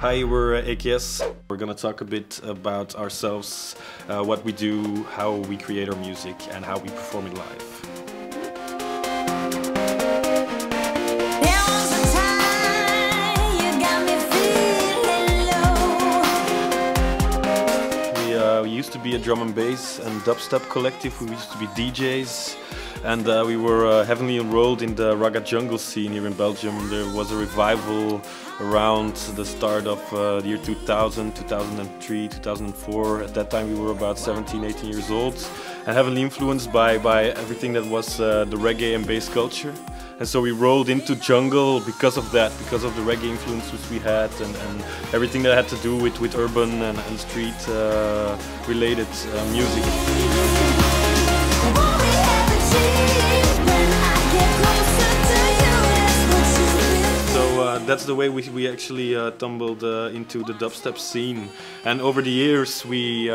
Hi, we're AKS. We're gonna talk a bit about ourselves, what we do, how we create our music, and how we perform it live. We used to be a drum and bass and dubstep collective. We used to be DJs, and we were heavily enrolled in the raga jungle scene here in Belgium. There was a revival around the start of the year 2000, 2003, 2004. At that time we were about 17, 18 years old, and heavily influenced by everything that was the reggae and bass culture. And so we rolled into jungle because of that, because of the reggae influences we had, and everything that had to do with urban and street related music. So that's the way we actually tumbled into the dubstep scene. And over the years we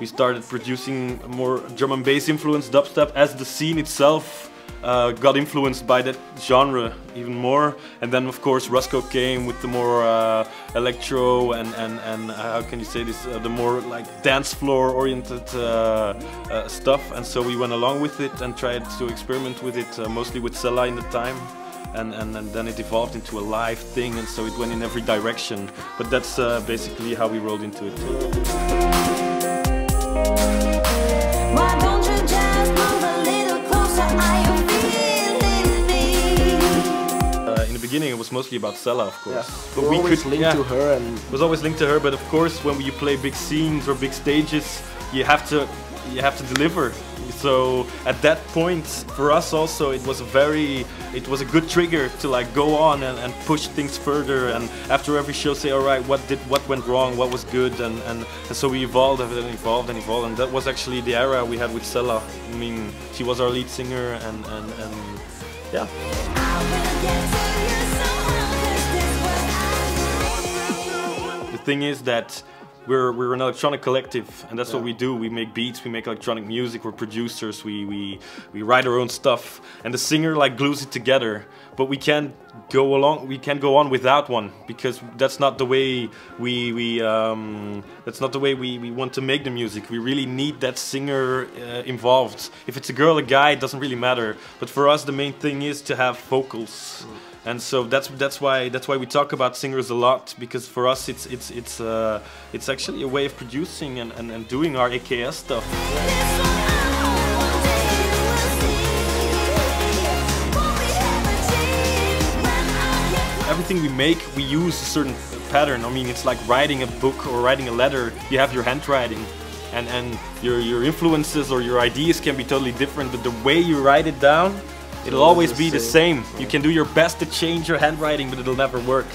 started producing more drum and bass influenced dubstep as the scene itself got influenced by that genre even more. And then of course Roscoe came with the more electro and how can you say this, the more like dance floor oriented stuff. And so we went along with it and tried to experiment with it, mostly with Sella in the time. And then it evolved into a live thing, and so it went in every direction. But that's basically how we rolled into it too. Why don't you just move a little closer? Are you feeling me? In the beginning it was mostly about Sella, of course. Yeah. But we could link to her, and it was always linked to her. But of course, when you play big scenes or big stages, you have to deliver. So at that point, for us also, it was a good trigger to like go on and push things further. And after every show, say, all right, what went wrong, what was good, and so we evolved and evolved and evolved. And that was actually the era we had with Sella. I mean, she was our lead singer, and yeah. The thing is that we're an electronic collective, and that's what we do. We make beats, we make electronic music, we're producers, we write our own stuff, and the singer like glues it together. But we can't go on without one, because that's not the way we want to make the music. We really need that singer involved. If it's a girl or a guy, it doesn't really matter. But for us, the main thing is to have vocals. And so that's why we talk about singers a lot, because for us it's actually a way of producing and doing our AKS stuff. Everything we make, we use a certain pattern. I mean, it's like writing a book or writing a letter. You have your handwriting, and your influences or your ideas can be totally different, but the way you write it down, it'll always be the same. You can do your best to change your handwriting, but it'll never work.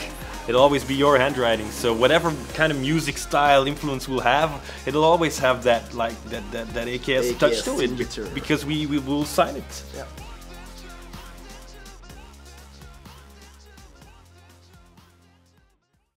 It'll always be your handwriting. So whatever kind of music style influence we'll have, it'll always have that AKS touch to it, because we will sign it. Yeah.